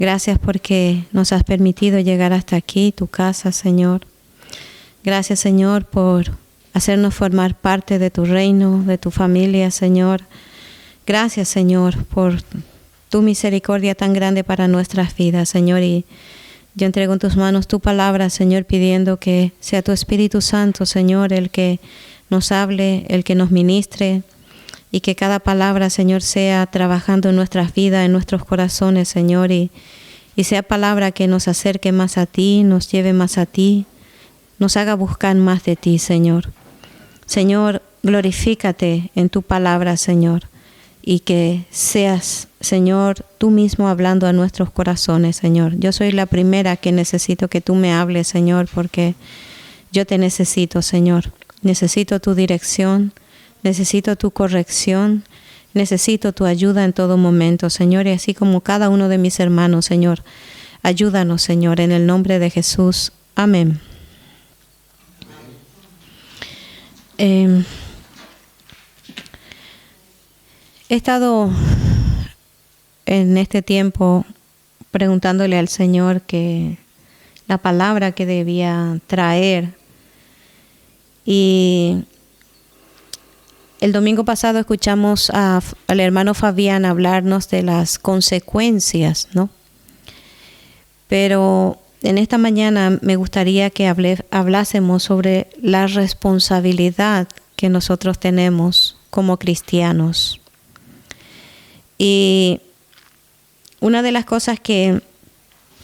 Gracias porque nos has permitido llegar hasta aquí, tu casa, Señor. Gracias, Señor, por hacernos formar parte de tu reino, de tu familia, Señor. Gracias, Señor, por tu misericordia tan grande para nuestras vidas, Señor. Y yo entrego en tus manos tu palabra, Señor, pidiendo que sea tu Espíritu Santo, Señor, el que nos hable, el que nos ministre, y que cada palabra, Señor, sea trabajando en nuestras vidas, en nuestros corazones, Señor, y sea palabra que nos acerque más a ti, nos lleve más a ti, nos haga buscar más de ti, Señor. Señor, glorifícate en tu palabra, Señor, y que seas, Señor, tú mismo hablando a nuestros corazones, Señor. Yo soy la primera que necesito que tú me hables, Señor, porque yo te necesito, Señor. Necesito tu dirección, necesito tu corrección, necesito tu ayuda en todo momento, Señor, y así como cada uno de mis hermanos, Señor. Ayúdanos, Señor, en el nombre de Jesús. Amén. He estado en este tiempo preguntándole al Señor que la palabra que debía traer, y el domingo pasado escuchamos al hermano Fabián hablarnos de las consecuencias, ¿no? Pero en esta mañana me gustaría que hablásemos sobre la responsabilidad que nosotros tenemos como cristianos. Y una de las cosas que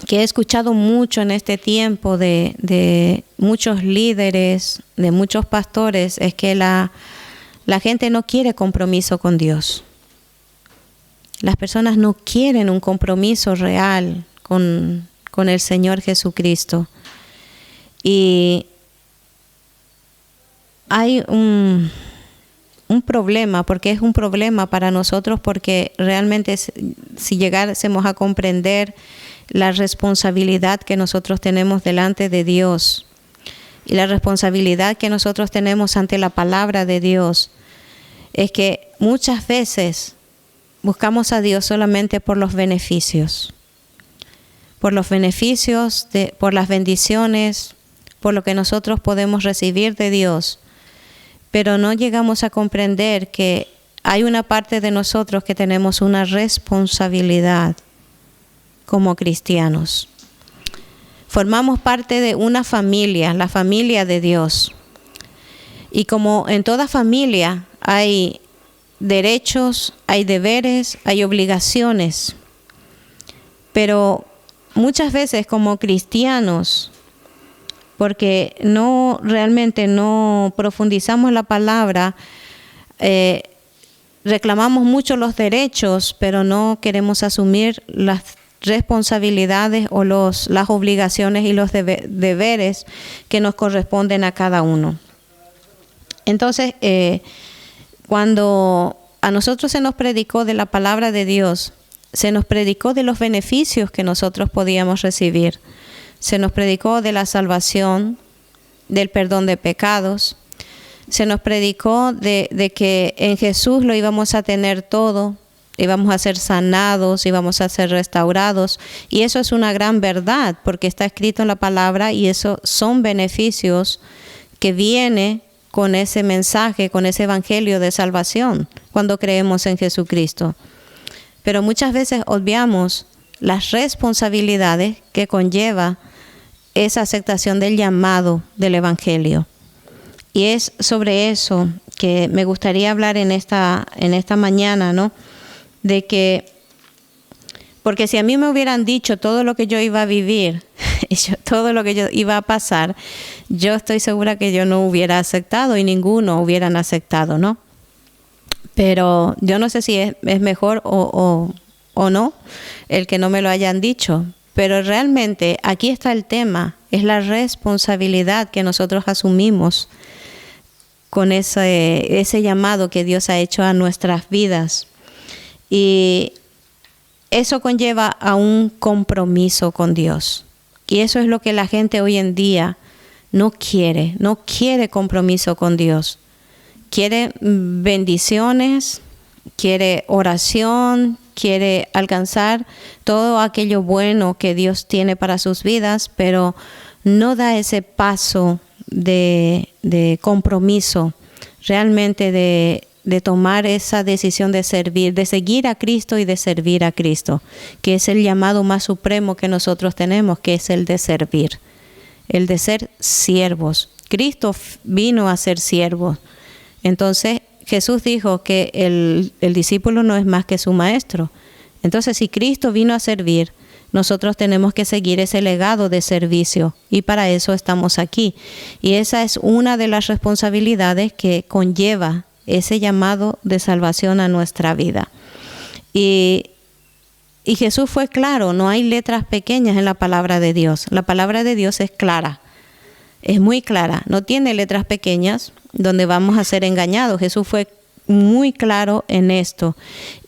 he escuchado mucho en este tiempo de muchos líderes, de muchos pastores, es que la gente no quiere compromiso con Dios. Las personas no quieren un compromiso real con el Señor Jesucristo. Y hay un problema, porque es un problema para nosotros, porque realmente si llegásemos a comprender la responsabilidad que nosotros tenemos delante de Dios y la responsabilidad que nosotros tenemos ante la palabra de Dios, es que muchas veces buscamos a Dios solamente por los beneficios. Por los beneficios, por las bendiciones, por lo que nosotros podemos recibir de Dios. Pero no llegamos a comprender que hay una parte de nosotros que tenemos una responsabilidad como cristianos. Formamos parte de una familia, la familia de Dios. Y como en toda familia hay derechos, hay deberes, hay obligaciones. Pero muchas veces como cristianos, porque realmente no profundizamos la palabra, reclamamos mucho los derechos, pero no queremos asumir las responsabilidades o las obligaciones y los deberes que nos corresponden a cada uno. Entonces, cuando a nosotros se nos predicó de la palabra de Dios, se nos predicó de los beneficios que nosotros podíamos recibir. Se nos predicó de la salvación, del perdón de pecados. Se nos predicó de que en Jesús lo íbamos a tener todo, íbamos a ser sanados, íbamos a ser restaurados. Y eso es una gran verdad, porque está escrito en la palabra, y eso son beneficios que viene con ese mensaje, con ese evangelio de salvación, cuando creemos en Jesucristo. Pero muchas veces obviamos las responsabilidades que conlleva esa aceptación del llamado del evangelio. Y es sobre eso que me gustaría hablar en esta mañana, ¿no? De que, porque si a mí me hubieran dicho todo lo que yo iba a vivir, todo lo que yo iba a pasar, yo estoy segura que yo no hubiera aceptado y ninguno hubieran aceptado, ¿no? Pero yo no sé si es mejor o no el que no me lo hayan dicho. Pero realmente aquí está el tema, es la responsabilidad que nosotros asumimos con ese llamado que Dios ha hecho a nuestras vidas. Y eso conlleva a un compromiso con Dios. Y eso es lo que la gente hoy en día no quiere compromiso con Dios. Quiere bendiciones, quiere oración, quiere alcanzar todo aquello bueno que Dios tiene para sus vidas, pero no da ese paso de compromiso, realmente de tomar esa decisión de servir, de seguir a Cristo y de servir a Cristo, que es el llamado más supremo que nosotros tenemos, que es el de servir, el de ser siervos. Cristo vino a ser siervo. Entonces Jesús dijo que el discípulo no es más que su maestro. Entonces, si Cristo vino a servir, nosotros tenemos que seguir ese legado de servicio, y para eso estamos aquí. Y esa es una de las responsabilidades que conlleva ese llamado de salvación a nuestra vida. Y Jesús fue claro, no hay letras pequeñas en la palabra de Dios. La palabra de Dios es clara, es muy clara, no tiene letras pequeñas donde vamos a ser engañados. Jesús fue muy claro en esto.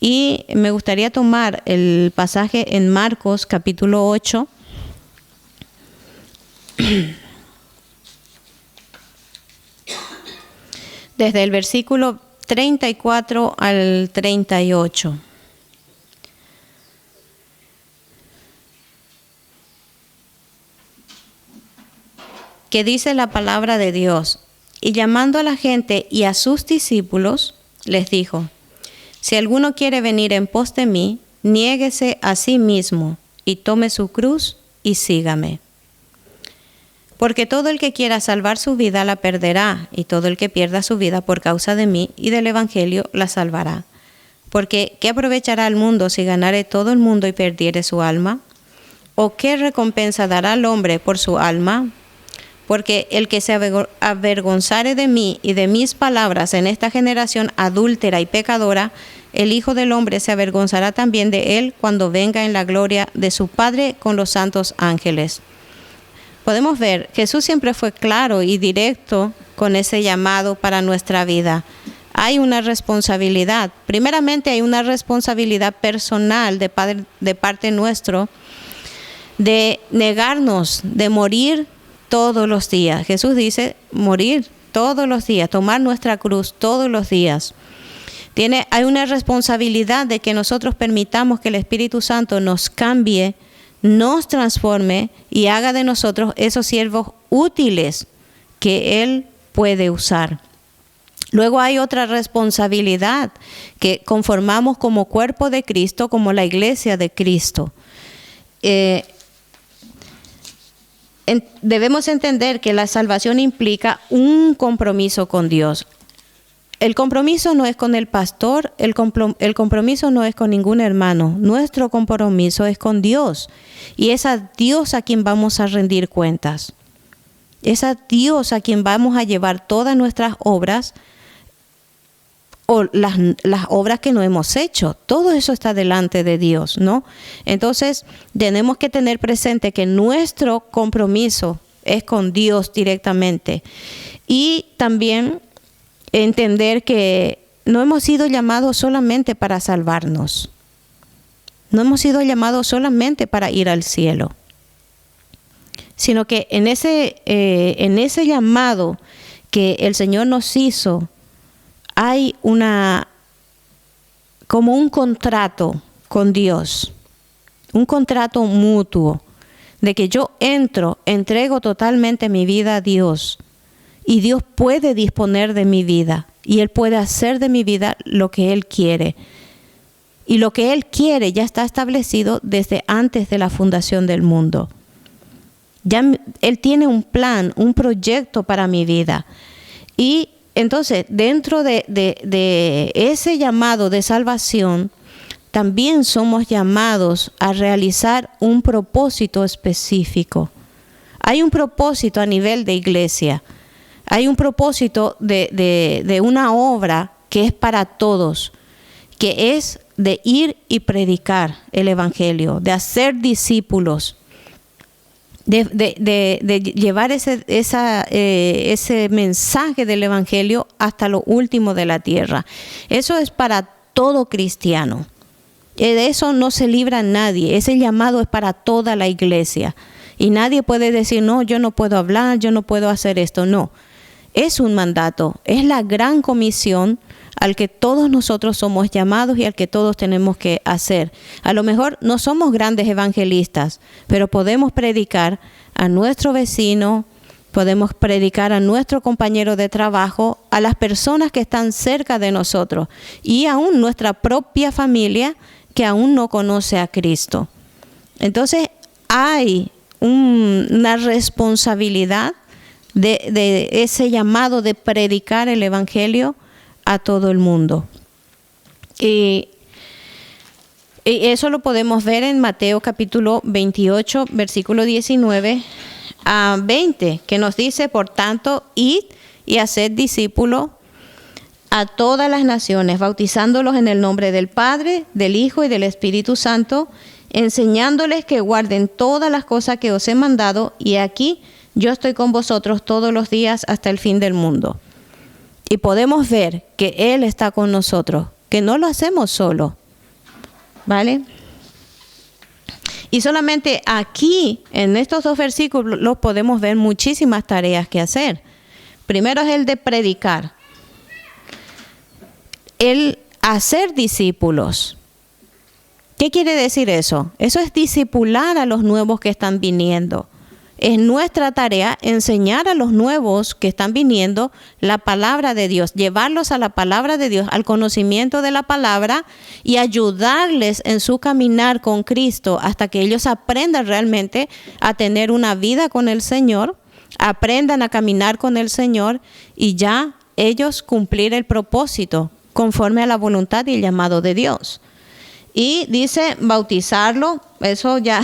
Y me gustaría tomar el pasaje en Marcos capítulo 8. Desde el versículo 34 al 38. Que dice la palabra de Dios: y llamando a la gente y a sus discípulos, les dijo: si alguno quiere venir en pos de mí, niéguese a sí mismo y tome su cruz y sígame. Porque todo el que quiera salvar su vida la perderá, y todo el que pierda su vida por causa de mí y del Evangelio la salvará. Porque ¿qué aprovechará el mundo si ganare todo el mundo y perdiere su alma? ¿O qué recompensa dará al hombre por su alma? Porque el que se avergonzare de mí y de mis palabras en esta generación adúltera y pecadora, el Hijo del Hombre se avergonzará también de él cuando venga en la gloria de su Padre con los santos ángeles. Podemos ver, Jesús siempre fue claro y directo con ese llamado para nuestra vida. Hay una responsabilidad. Primeramente hay una responsabilidad personal de parte nuestro de negarnos, de morir todos los días. Jesús dice morir todos los días, tomar nuestra cruz todos los días. Hay una responsabilidad de que nosotros permitamos que el Espíritu Santo nos cambie, nos transforme y haga de nosotros esos siervos útiles que Él puede usar. Luego hay otra responsabilidad que conformamos como cuerpo de Cristo, como la iglesia de Cristo. Debemos entender que la salvación implica un compromiso con Dios. El compromiso no es con el pastor, el compromiso no es con ningún hermano. Nuestro compromiso es con Dios. Y es a Dios a quien vamos a rendir cuentas. Es a Dios a quien vamos a llevar todas nuestras obras o las obras que no hemos hecho. Todo eso está delante de Dios, ¿no? Entonces, tenemos que tener presente que nuestro compromiso es con Dios directamente. Y también entender que no hemos sido llamados solamente para salvarnos. No hemos sido llamados solamente para ir al cielo. Sino que en ese llamado que el Señor nos hizo, hay como un contrato con Dios, un contrato mutuo, de que yo entrego totalmente mi vida a Dios, y Dios puede disponer de mi vida, y Él puede hacer de mi vida lo que Él quiere. Y lo que Él quiere ya está establecido desde antes de la fundación del mundo. Ya Él tiene un plan, un proyecto para mi vida. Y entonces, dentro de ese llamado de salvación, también somos llamados a realizar un propósito específico. Hay un propósito a nivel de iglesia. Hay un propósito de una obra que es para todos, que es de ir y predicar el Evangelio, de hacer discípulos, de llevar ese mensaje del Evangelio hasta lo último de la tierra. Eso es para todo cristiano. De eso no se libra nadie. Ese llamado es para toda la iglesia. Y nadie puede decir, no, yo no puedo hablar, yo no puedo hacer esto. No. es un mandato, es la gran comisión al que todos nosotros somos llamados y al que todos tenemos que hacer. A lo mejor no somos grandes evangelistas, pero podemos predicar a nuestro vecino, podemos predicar a nuestro compañero de trabajo, a las personas que están cerca de nosotros y aún nuestra propia familia que aún no conoce a Cristo. Entonces hay una responsabilidad de ese llamado de predicar el evangelio a todo el mundo. Y eso lo podemos ver en Mateo capítulo 28, versículo 19 a 20, que nos dice: por tanto, id y haced discípulos a todas las naciones, bautizándolos en el nombre del Padre, del Hijo y del Espíritu Santo, enseñándoles que guarden todas las cosas que os he mandado, y aquí yo estoy con vosotros todos los días hasta el fin del mundo. Y podemos ver que Él está con nosotros, que no lo hacemos solo, ¿vale? Y solamente aquí, en estos 2 versículos, podemos ver muchísimas tareas que hacer. Primero es el de predicar, el hacer discípulos. ¿Qué quiere decir eso? Eso es discipular a los nuevos que están viniendo. Es nuestra tarea enseñar a los nuevos que están viniendo la palabra de Dios, llevarlos a la palabra de Dios, al conocimiento de la palabra y ayudarles en su caminar con Cristo hasta que ellos aprendan realmente a tener una vida con el Señor, aprendan a caminar con el Señor y ya ellos cumplir el propósito conforme a la voluntad y el llamado de Dios. Y dice bautizarlo, eso ya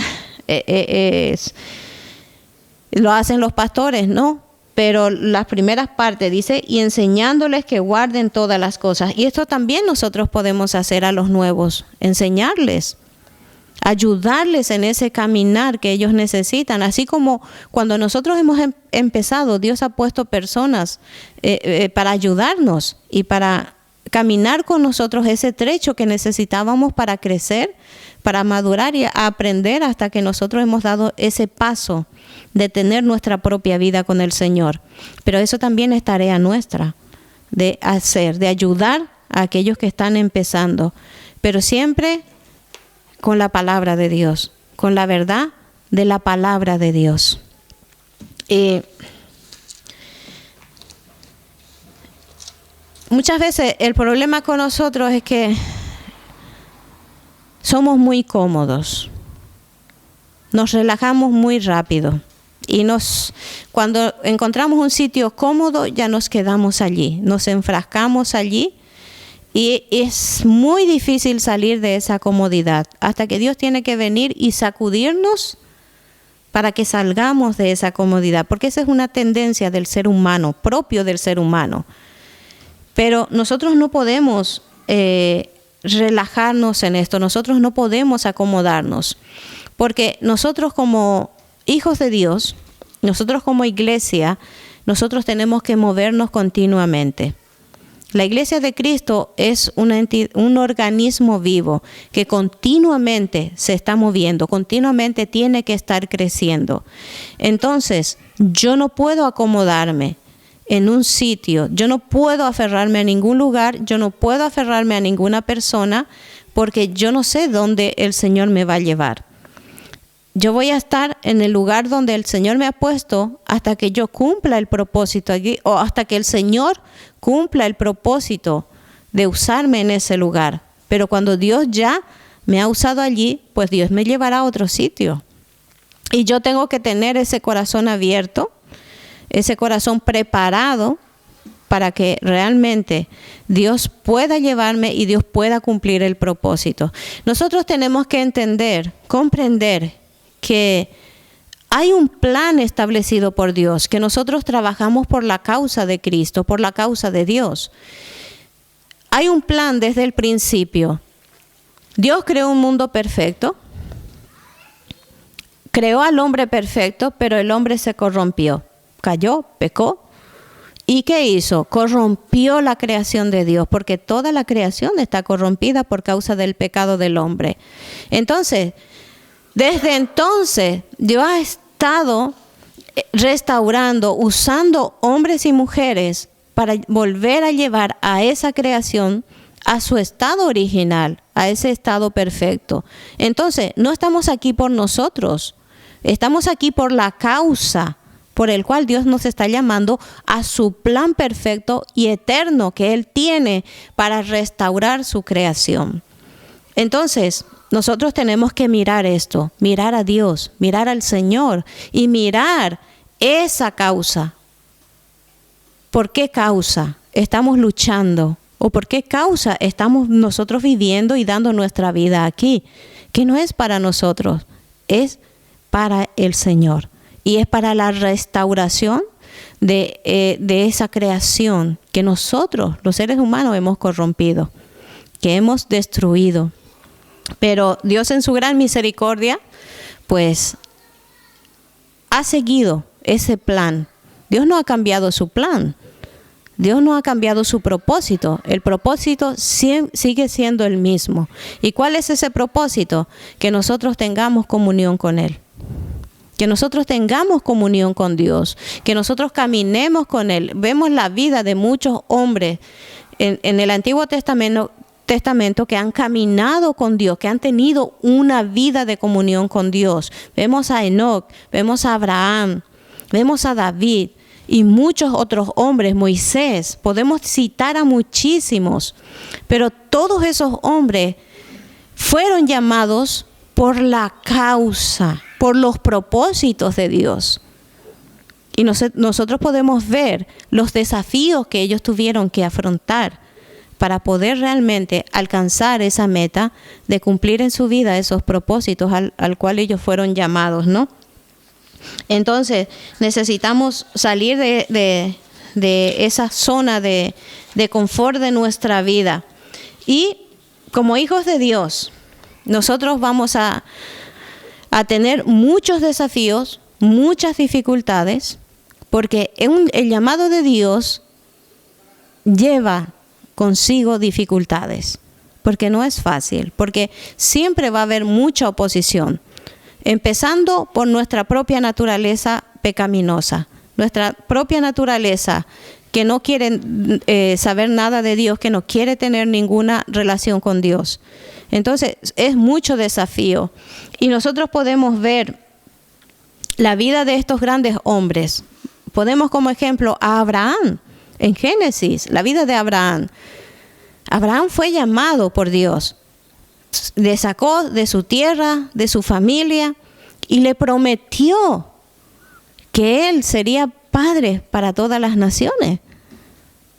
lo hacen los pastores, ¿no? Pero las primeras partes dice, y enseñándoles que guarden todas las cosas. Y esto también nosotros podemos hacer a los nuevos, enseñarles, ayudarles en ese caminar que ellos necesitan. Así como cuando nosotros hemos empezado, Dios ha puesto personas para ayudarnos y para caminar con nosotros ese trecho que necesitábamos para crecer, para madurar y aprender hasta que nosotros hemos dado ese paso de tener nuestra propia vida con el Señor. Pero eso también es tarea nuestra de hacer, de ayudar a aquellos que están empezando, pero siempre con la palabra de Dios, con la verdad de la palabra de Dios. Muchas veces el problema con nosotros es que somos muy cómodos, nos relajamos muy rápido y cuando encontramos un sitio cómodo ya nos quedamos allí, nos enfrascamos allí y es muy difícil salir de esa comodidad hasta que Dios tiene que venir y sacudirnos para que salgamos de esa comodidad, porque esa es una tendencia del ser humano, propio del ser humano. Pero nosotros no podemos relajarnos en esto, nosotros no podemos acomodarnos, porque nosotros como hijos de Dios, nosotros como iglesia, nosotros tenemos que movernos continuamente. La iglesia de Cristo es un organismo vivo que continuamente se está moviendo, continuamente tiene que estar creciendo. Entonces, yo no puedo acomodarme en un sitio, yo no puedo aferrarme a ningún lugar, yo no puedo aferrarme a ninguna persona porque yo no sé dónde el Señor me va a llevar. Yo voy a estar en el lugar donde el Señor me ha puesto hasta que yo cumpla el propósito allí o hasta que el Señor cumpla el propósito de usarme en ese lugar. Pero cuando Dios ya me ha usado allí, pues Dios me llevará a otro sitio. Y yo tengo que tener ese corazón abierto, ese corazón preparado para que realmente Dios pueda llevarme y Dios pueda cumplir el propósito. Nosotros tenemos que entender, comprender que hay un plan establecido por Dios, que nosotros trabajamos por la causa de Cristo, por la causa de Dios. Hay un plan desde el principio. Dios creó un mundo perfecto, creó al hombre perfecto, pero el hombre se corrompió. Cayó, pecó. ¿Y qué hizo? Corrompió la creación de Dios, porque toda la creación está corrompida por causa del pecado del hombre. Entonces, desde entonces, Dios ha estado restaurando, usando hombres y mujeres para volver a llevar a esa creación a su estado original, a ese estado perfecto. Entonces, no estamos aquí por nosotros, estamos aquí por la causa por el cual Dios nos está llamando a su plan perfecto y eterno que Él tiene para restaurar su creación. Entonces, nosotros tenemos que mirar esto, mirar a Dios, mirar al Señor y mirar esa causa. ¿Por qué causa estamos luchando? ¿O por qué causa estamos nosotros viviendo y dando nuestra vida aquí? Que no es para nosotros, es para el Señor. Y es para la restauración de esa creación que nosotros, los seres humanos, hemos corrompido, que hemos destruido. Pero Dios en su gran misericordia, pues, ha seguido ese plan. Dios no ha cambiado su plan. Dios no ha cambiado su propósito. El propósito sigue siendo el mismo. ¿Y cuál es ese propósito? Que nosotros tengamos comunión con Él. Que nosotros tengamos comunión con Dios. Que nosotros caminemos con Él. Vemos la vida de muchos hombres en el Antiguo Testamento que han caminado con Dios, que han tenido una vida de comunión con Dios. Vemos a Enoc, vemos a Abraham, vemos a David y muchos otros hombres, Moisés. Podemos citar a muchísimos, pero todos esos hombres fueron llamados por la causa, por los propósitos de Dios. Y nosotros podemos ver los desafíos que ellos tuvieron que afrontar para poder realmente alcanzar esa meta de cumplir en su vida esos propósitos al cual ellos fueron llamados, ¿no? Entonces, necesitamos salir de esa zona de confort de nuestra vida. Y como hijos de Dios, nosotros vamos a tener muchos desafíos, muchas dificultades, porque el llamado de Dios lleva consigo dificultades, porque no es fácil, porque siempre va a haber mucha oposición, empezando por nuestra propia naturaleza pecaminosa, nuestra propia naturaleza que no quiere saber nada de Dios, que no quiere tener ninguna relación con Dios. Entonces es mucho desafío y nosotros podemos ver la vida de estos grandes hombres. Podemos como ejemplo a Abraham. En Génesis, la vida de Abraham. Abraham fue llamado por Dios. Le sacó de su tierra, de su familia, y le prometió que él sería padre para todas las naciones.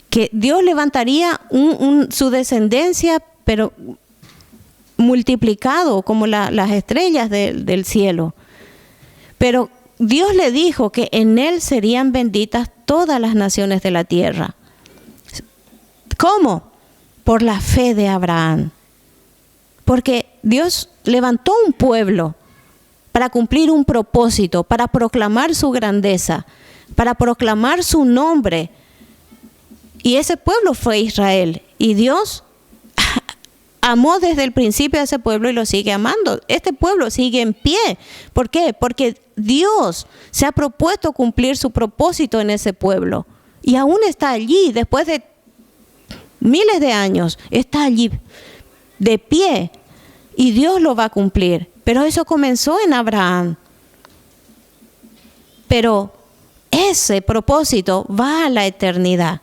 Que Dios levantaría su descendencia, pero multiplicado como las estrellas del cielo. Pero Dios le dijo que en él serían benditas todas las naciones de la tierra. ¿Cómo? Por la fe de Abraham. Porque Dios levantó un pueblo para cumplir un propósito, para proclamar su grandeza, para proclamar su nombre. Y ese pueblo fue Israel. Y Dios amó desde el principio a ese pueblo y lo sigue amando. Este pueblo sigue en pie. ¿Por qué? Porque Dios se ha propuesto cumplir su propósito en ese pueblo. Y aún está allí, después de miles de años, está allí de pie. Y Dios lo va a cumplir. Pero eso comenzó en Abraham. Pero ese propósito va a la eternidad.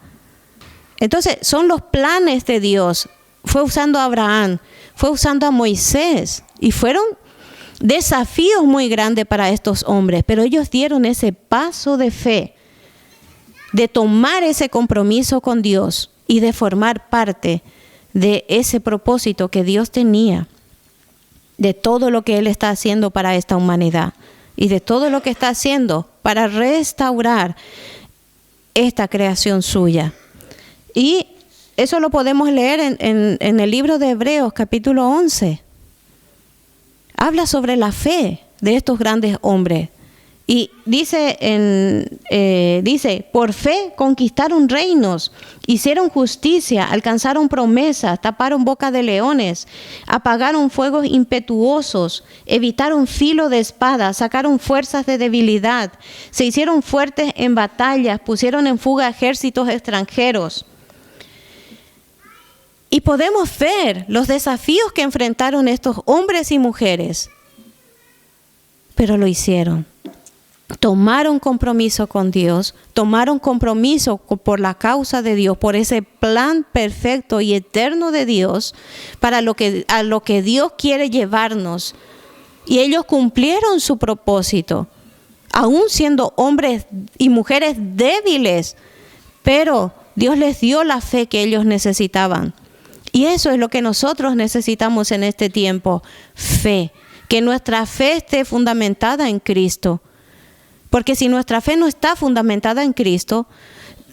Entonces, son los planes de Dios. Fue usando a Abraham, fue usando a Moisés. Y fueron desafíos muy grandes para estos hombres. Pero ellos dieron ese paso de fe, de tomar ese compromiso con Dios y de formar parte de ese propósito que Dios tenía, de todo lo que Él está haciendo para esta humanidad y de todo lo que está haciendo para restaurar esta creación suya. Y eso lo podemos leer en el libro de Hebreos, capítulo 11. Habla sobre la fe de estos grandes hombres Y dice, por fe conquistaron reinos, hicieron justicia, alcanzaron promesas, taparon boca de leones, apagaron fuegos impetuosos, evitaron filo de espada, sacaron fuerzas de debilidad, se hicieron fuertes en batallas, pusieron en fuga ejércitos extranjeros. Y podemos ver los desafíos que enfrentaron estos hombres y mujeres, pero lo hicieron. Tomaron compromiso con Dios, tomaron compromiso por la causa de Dios, por ese plan perfecto y eterno de Dios, a lo que Dios quiere llevarnos. Y ellos cumplieron su propósito, aún siendo hombres y mujeres débiles, pero Dios les dio la fe que ellos necesitaban. Y eso es lo que nosotros necesitamos en este tiempo, fe, que nuestra fe esté fundamentada en Cristo. Porque si nuestra fe no está fundamentada en Cristo,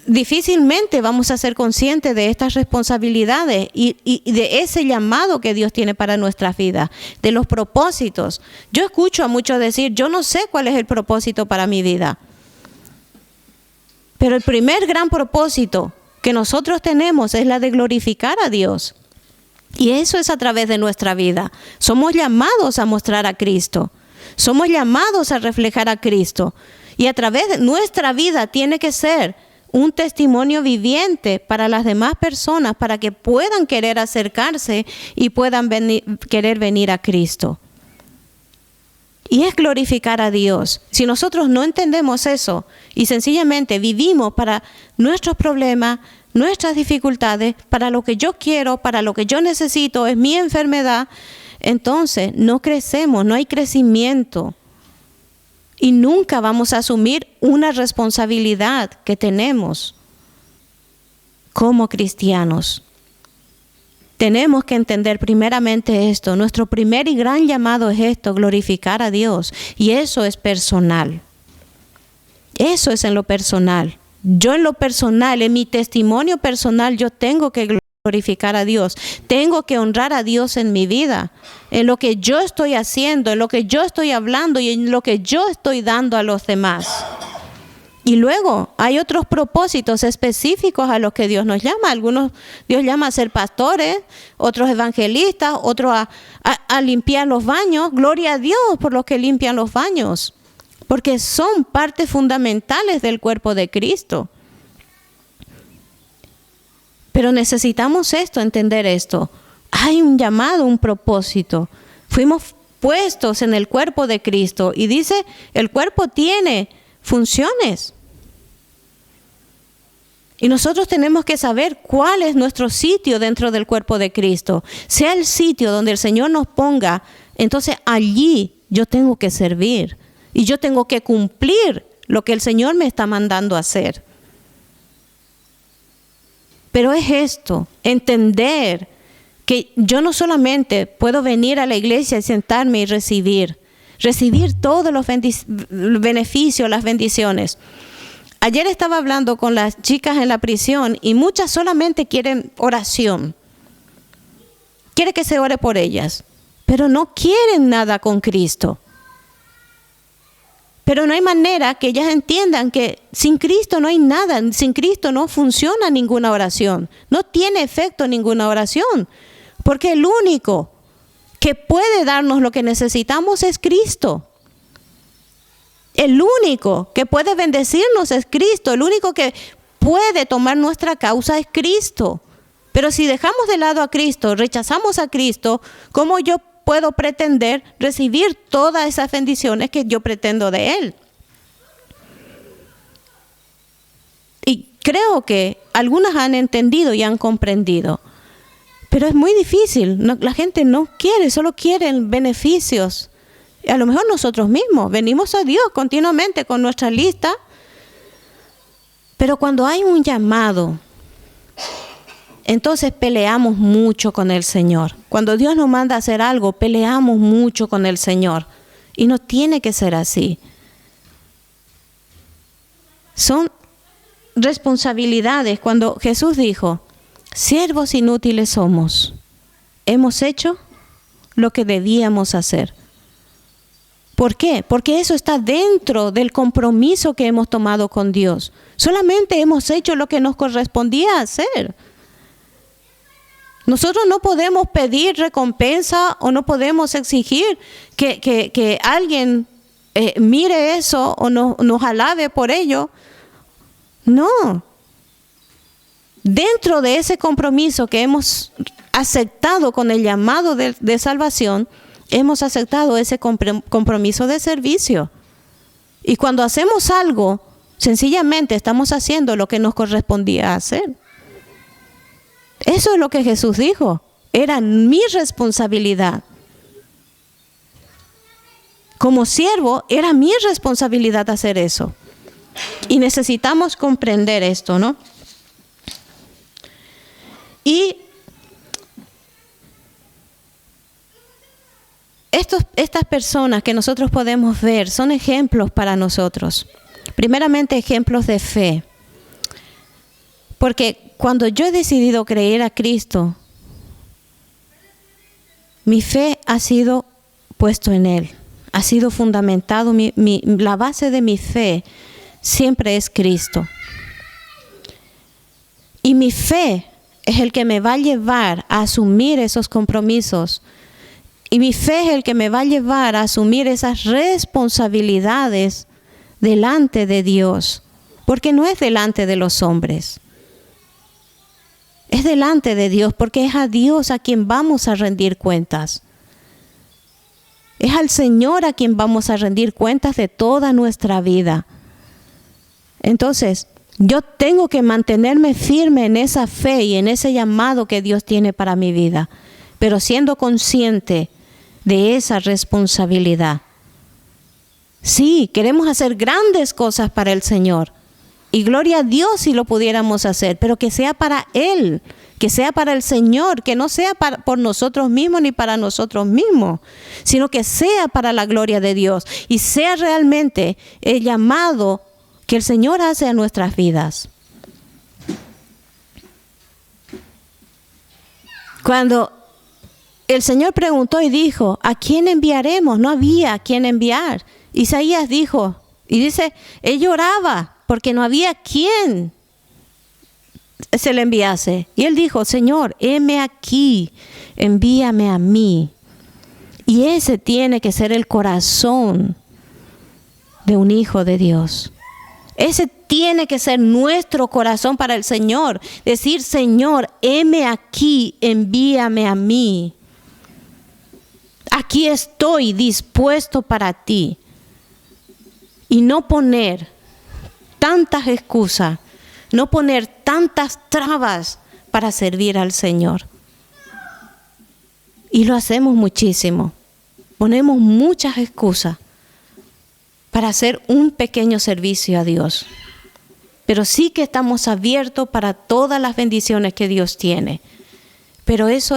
difícilmente vamos a ser conscientes de estas responsabilidades y de ese llamado que Dios tiene para nuestras vidas, de los propósitos. Yo escucho a muchos decir, yo no sé cuál es el propósito para mi vida. Pero el primer gran propósito que nosotros tenemos es la de glorificar a Dios. Y eso es a través de nuestra vida. Somos llamados a mostrar a Cristo. Somos llamados a reflejar a Cristo. Y a través de nuestra vida tiene que ser un testimonio viviente para las demás personas, para que puedan querer acercarse y puedan querer venir a Cristo. Y es glorificar a Dios. Si nosotros no entendemos eso y sencillamente vivimos para nuestros problemas, nuestras dificultades, para lo que yo quiero, para lo que yo necesito, es mi enfermedad, entonces no crecemos, no hay crecimiento. Y nunca vamos a asumir una responsabilidad que tenemos como cristianos. Tenemos que entender primeramente esto. Nuestro primer y gran llamado es esto, glorificar a Dios. Y eso es personal. Eso es en lo personal. Yo en lo personal, en mi testimonio personal, yo tengo que glorificar a Dios. Tengo que honrar a Dios en mi vida, en lo que yo estoy haciendo, en lo que yo estoy hablando y en lo que yo estoy dando a los demás. Y luego hay otros propósitos específicos a los que Dios nos llama. Algunos Dios llama a ser pastores, otros evangelistas, otros a limpiar los baños. Gloria a Dios por los que limpian los baños, porque son partes fundamentales del cuerpo de Cristo. Pero necesitamos entender esto. Hay un llamado, un propósito. Fuimos puestos en el cuerpo de Cristo y dice, el cuerpo tiene funciones. Y nosotros tenemos que saber cuál es nuestro sitio dentro del cuerpo de Cristo. Sea el sitio donde el Señor nos ponga, entonces allí yo tengo que servir. Y yo tengo que cumplir lo que el Señor me está mandando a hacer. Pero es esto, entender que yo no solamente puedo venir a la iglesia y sentarme y recibir todos los beneficios, las bendiciones. Ayer estaba hablando con las chicas en la prisión y muchas solamente quieren oración. Quieren que se ore por ellas, pero no quieren nada con Cristo. Pero no hay manera que ellas entiendan que sin Cristo no hay nada, sin Cristo no funciona ninguna oración, no tiene efecto ninguna oración, porque el único que puede darnos lo que necesitamos es Cristo. El único que puede bendecirnos es Cristo, el único que puede tomar nuestra causa es Cristo. Pero si dejamos de lado a Cristo, rechazamos a Cristo, ¿cómo yo puedo pretender recibir todas esas bendiciones que yo pretendo de Él? Y creo que algunas han entendido y han comprendido, pero es muy difícil. La gente no quiere, solo quieren beneficios. A lo mejor nosotros mismos venimos a Dios continuamente con nuestra lista, pero cuando hay un llamado, entonces peleamos mucho con el Señor. Cuando Dios nos manda a hacer algo, peleamos mucho con el Señor. Y no tiene que ser así. Son responsabilidades. Cuando Jesús dijo, siervos inútiles somos, hemos hecho lo que debíamos hacer. ¿Por qué? Porque eso está dentro del compromiso que hemos tomado con Dios. Solamente hemos hecho lo que nos correspondía hacer. Nosotros no podemos pedir recompensa o no podemos exigir que alguien mire eso o nos alabe por ello. No. Dentro de ese compromiso que hemos aceptado con el llamado de salvación, hemos aceptado ese compromiso de servicio. Y cuando hacemos algo, sencillamente estamos haciendo lo que nos correspondía hacer. Eso es lo que Jesús dijo. Era mi responsabilidad. Como siervo, era mi responsabilidad hacer eso. Y necesitamos comprender esto, ¿no? Y estas personas que nosotros podemos ver son ejemplos para nosotros. Primeramente, ejemplos de fe. Porque cuando yo he decidido creer a Cristo, mi fe ha sido puesto en Él. Ha sido fundamentado. La base de mi fe siempre es Cristo. Y mi fe es el que me va a llevar a asumir esos compromisos. Y mi fe es el que me va a llevar a asumir esas responsabilidades delante de Dios. Porque no es delante de los hombres. Es delante de Dios, porque es a Dios a quien vamos a rendir cuentas. Es al Señor a quien vamos a rendir cuentas de toda nuestra vida. Entonces, yo tengo que mantenerme firme en esa fe y en ese llamado que Dios tiene para mi vida, pero siendo consciente de esa responsabilidad. Sí, queremos hacer grandes cosas para el Señor. Y gloria a Dios si lo pudiéramos hacer, pero que sea para Él, que sea para el Señor, que no sea por nosotros mismos ni para nosotros mismos, sino que sea para la gloria de Dios y sea realmente el llamado que el Señor hace a nuestras vidas. Cuando el Señor preguntó y dijo, ¿a quién enviaremos? No había a quién enviar. Isaías dijo, y dice, él lloraba porque no había quien se le enviase. Y él dijo, Señor, heme aquí, envíame a mí. Y ese tiene que ser el corazón de un hijo de Dios. Ese tiene que ser nuestro corazón para el Señor. Decir, Señor, heme aquí, envíame a mí. Aquí estoy dispuesto para ti. Y no poner tantas excusas, no poner tantas trabas para servir al Señor. Y lo hacemos muchísimo. Ponemos muchas excusas para hacer un pequeño servicio a Dios. Pero sí que estamos abiertos para todas las bendiciones que Dios tiene. Pero eso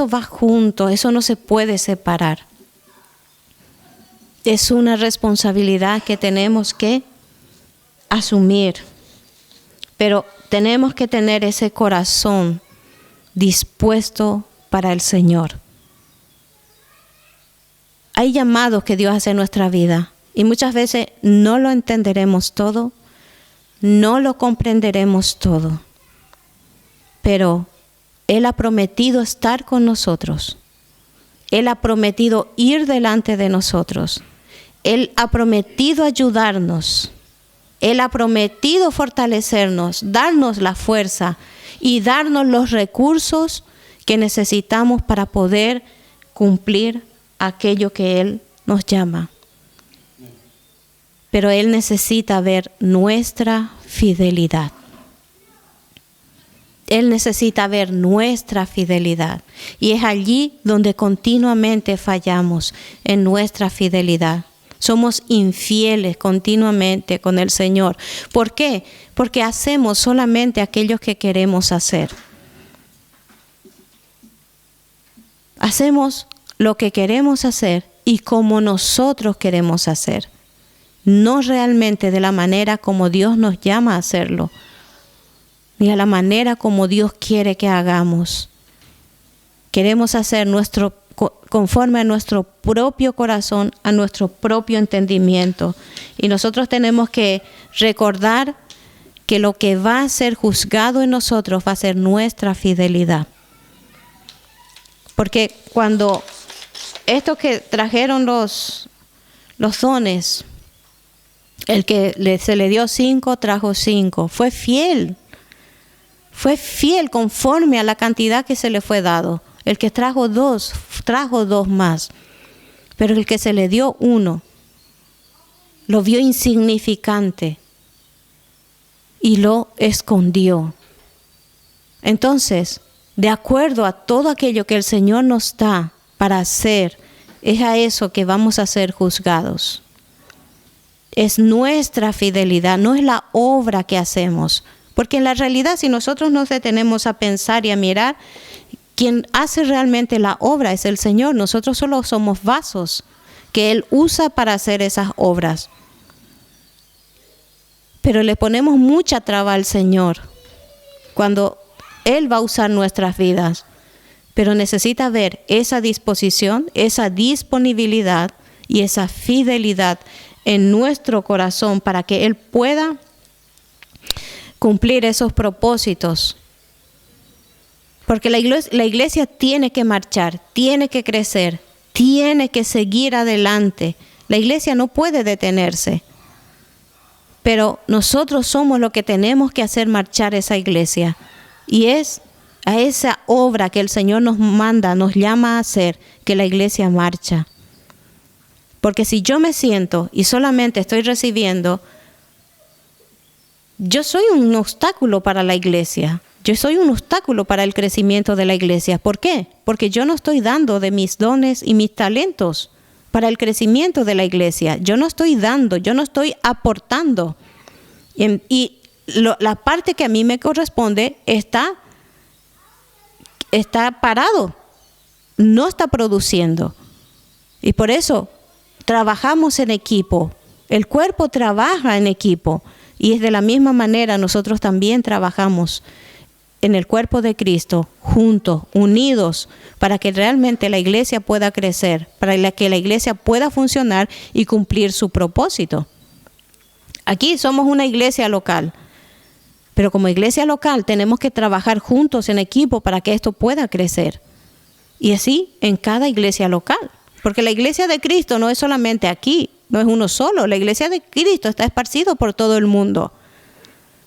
va junto, eso no se puede separar. Es una responsabilidad que tenemos que asumir, pero tenemos que tener ese corazón dispuesto para el Señor. Hay llamados que Dios hace en nuestra vida y muchas veces no lo entenderemos todo, no lo comprenderemos todo, pero Él ha prometido estar con nosotros. Él ha prometido ir delante de nosotros. Él ha prometido ayudarnos. Él ha prometido fortalecernos, darnos la fuerza y darnos los recursos que necesitamos para poder cumplir aquello que Él nos llama. Pero Él necesita ver nuestra fidelidad. Él necesita ver nuestra fidelidad. Y es allí donde continuamente fallamos en nuestra fidelidad. Somos infieles continuamente con el Señor. ¿Por qué? Porque hacemos solamente aquello que queremos hacer. Hacemos lo que queremos hacer y como nosotros queremos hacer. No realmente de la manera como Dios nos llama a hacerlo, ni a la manera como Dios quiere que hagamos. Queremos hacer nuestro conforme a nuestro propio corazón, a nuestro propio entendimiento. Y nosotros tenemos que recordar que lo que va a ser juzgado en nosotros va a ser nuestra fidelidad. Porque cuando estos que trajeron los dones, el que se le dio 5, trajo 5, fue fiel conforme a la cantidad que se le fue dado. El que trajo 2, trajo 2 más. Pero el que se le dio 1, lo vio insignificante y lo escondió. Entonces, de acuerdo a todo aquello que el Señor nos da para hacer, es a eso que vamos a ser juzgados. Es nuestra fidelidad, no es la obra que hacemos. Porque en la realidad, si nosotros nos detenemos a pensar y a mirar, quien hace realmente la obra es el Señor. Nosotros solo somos vasos que Él usa para hacer esas obras. Pero le ponemos mucha traba al Señor cuando Él va a usar nuestras vidas. Pero necesita ver esa disposición, esa disponibilidad y esa fidelidad en nuestro corazón para que Él pueda cumplir esos propósitos. Porque la iglesia tiene que marchar, tiene que crecer, tiene que seguir adelante. La iglesia no puede detenerse. Pero nosotros somos los que tenemos que hacer marchar esa iglesia. Y es a esa obra que el Señor nos manda, nos llama a hacer, que la iglesia marcha. Porque si yo me siento y solamente estoy recibiendo, yo soy un obstáculo para la iglesia. Yo soy un obstáculo para el crecimiento de la iglesia. ¿Por qué? Porque yo no estoy dando de mis dones y mis talentos para el crecimiento de la iglesia. Yo no estoy dando, yo no estoy aportando. La parte que a mí me corresponde está parado, no está produciendo. Y por eso trabajamos en equipo. El cuerpo trabaja en equipo. Y es de la misma manera nosotros también trabajamos en el cuerpo de Cristo, juntos, unidos, para que realmente la iglesia pueda crecer, para que la iglesia pueda funcionar y cumplir su propósito. Aquí somos una iglesia local, pero como iglesia local tenemos que trabajar juntos en equipo para que esto pueda crecer. Y así en cada iglesia local, porque la iglesia de Cristo no es solamente aquí, no es uno solo, la iglesia de Cristo está esparcida por todo el mundo.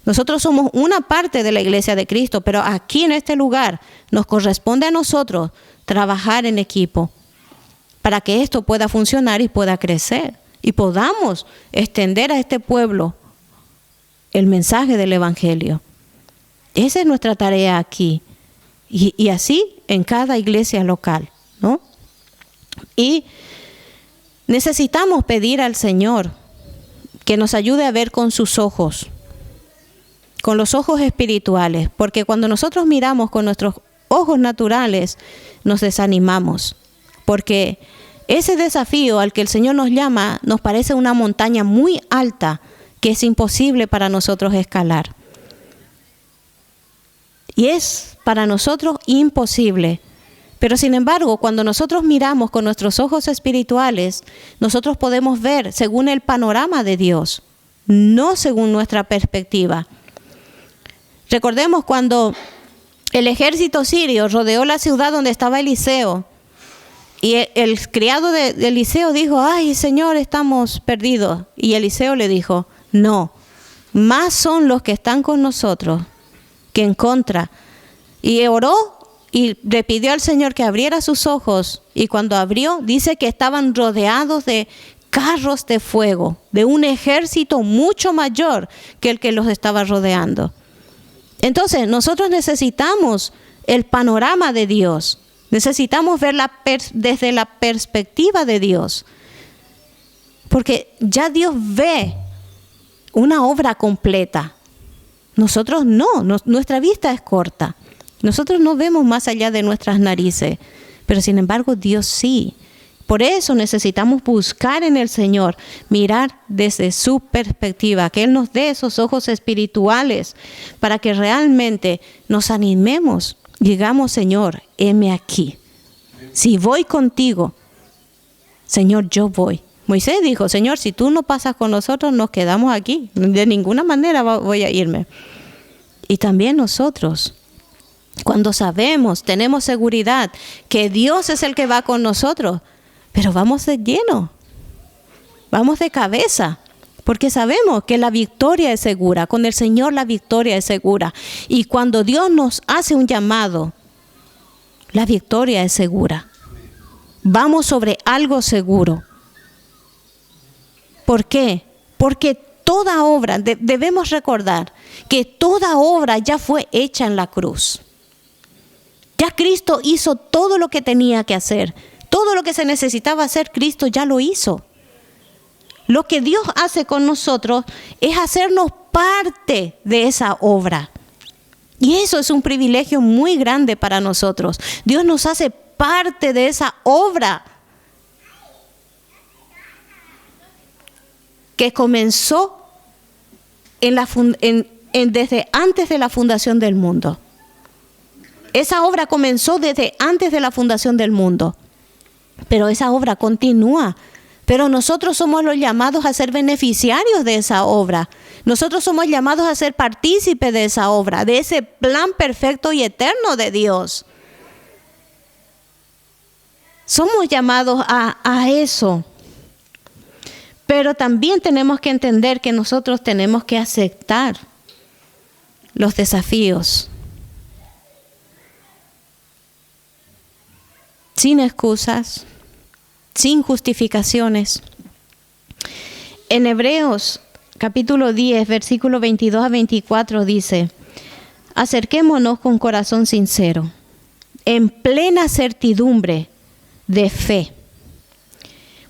Nosotros somos una parte de la iglesia de Cristo, pero aquí en este lugar nos corresponde a nosotros trabajar en equipo para que esto pueda funcionar y pueda crecer y podamos extender a este pueblo el mensaje del Evangelio. Esa es nuestra tarea aquí y así en cada iglesia local, ¿no? Y necesitamos pedir al Señor que nos ayude a ver con sus ojos, con los ojos espirituales, porque cuando nosotros miramos con nuestros ojos naturales, nos desanimamos, porque ese desafío al que el Señor nos llama nos parece una montaña muy alta que es imposible para nosotros escalar. Y es para nosotros imposible. Pero sin embargo, cuando nosotros miramos con nuestros ojos espirituales, nosotros podemos ver según el panorama de Dios, no según nuestra perspectiva. Recordemos cuando el ejército sirio rodeó la ciudad donde estaba Eliseo y el criado de Eliseo dijo: ay, Señor, estamos perdidos. Y Eliseo le dijo: no, más son los que están con nosotros que en contra. Y oró y le pidió al Señor que abriera sus ojos, y cuando abrió, dice que estaban rodeados de carros de fuego, de un ejército mucho mayor que el que los estaba rodeando. Entonces, nosotros necesitamos el panorama de Dios. Necesitamos ver desde la perspectiva de Dios. Porque ya Dios ve una obra completa. Nosotros no, nuestra vista es corta. Nosotros no vemos más allá de nuestras narices. Pero sin embargo, Dios sí. Por eso necesitamos buscar en el Señor, mirar desde su perspectiva, que Él nos dé esos ojos espirituales para que realmente nos animemos. Digamos: Señor, heme aquí. Si voy contigo, Señor, yo voy. Moisés dijo, Señor, si tú no pasas con nosotros, nos quedamos aquí. De ninguna manera voy a irme. Y también nosotros, cuando sabemos, tenemos seguridad que Dios es el que va con nosotros, pero vamos de lleno, vamos de cabeza, porque sabemos que la victoria es segura. Con el Señor la victoria es segura. Y cuando Dios nos hace un llamado, la victoria es segura. Vamos sobre algo seguro. ¿Por qué? Porque toda obra, debemos recordar que toda obra ya fue hecha en la cruz. Ya Cristo hizo todo lo que tenía que hacer. Todo lo que se necesitaba hacer, Cristo ya lo hizo. Lo que Dios hace con nosotros es hacernos parte de esa obra. Y eso es un privilegio muy grande para nosotros. Dios nos hace parte de esa obra que comenzó desde antes de la fundación del mundo. Esa obra comenzó desde antes de la fundación del mundo, pero esa obra continúa. Pero nosotros somos los llamados a ser beneficiarios de esa obra. Nosotros somos llamados a ser partícipes de esa obra, de ese plan perfecto y eterno de Dios. Somos llamados a eso. Pero también tenemos que entender que nosotros tenemos que aceptar los desafíos. Sin excusas, sin justificaciones. En Hebreos capítulo 10, versículo 22 a 24 dice: acerquémonos con corazón sincero, en plena certidumbre de fe,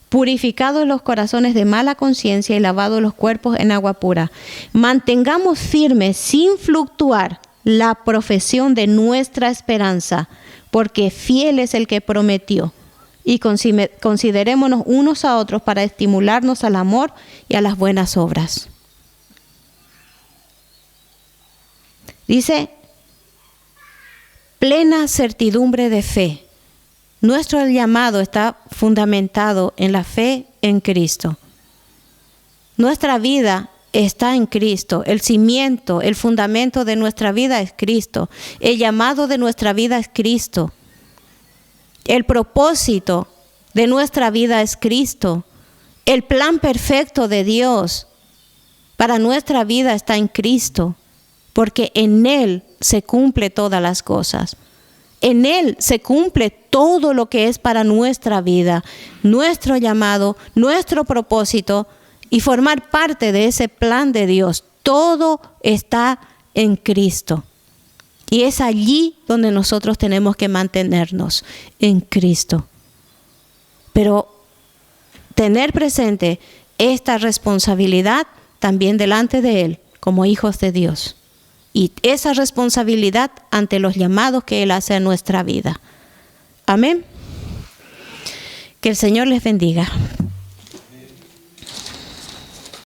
purificados los corazones de mala conciencia y lavados los cuerpos en agua pura. Mantengamos firmes sin fluctuar la profesión de nuestra esperanza, porque fiel es el que prometió. Y considerémonos unos a otros para estimularnos al amor y a las buenas obras. Dice, plena certidumbre de fe. Nuestro llamado está fundamentado en la fe en Cristo. Nuestra vida está en Cristo. El cimiento, el fundamento de nuestra vida es Cristo. El llamado de nuestra vida es Cristo. El propósito de nuestra vida es Cristo. El plan perfecto de Dios para nuestra vida está en Cristo, porque en Él se cumple todas las cosas. En Él se cumple todo lo que es para nuestra vida, nuestro llamado, nuestro propósito y formar parte de ese plan de Dios. Todo está en Cristo. Y es allí donde nosotros tenemos que mantenernos, en Cristo. Pero tener presente esta responsabilidad también delante de Él, como hijos de Dios. Y esa responsabilidad ante los llamados que Él hace a nuestra vida. Amén. Que el Señor les bendiga.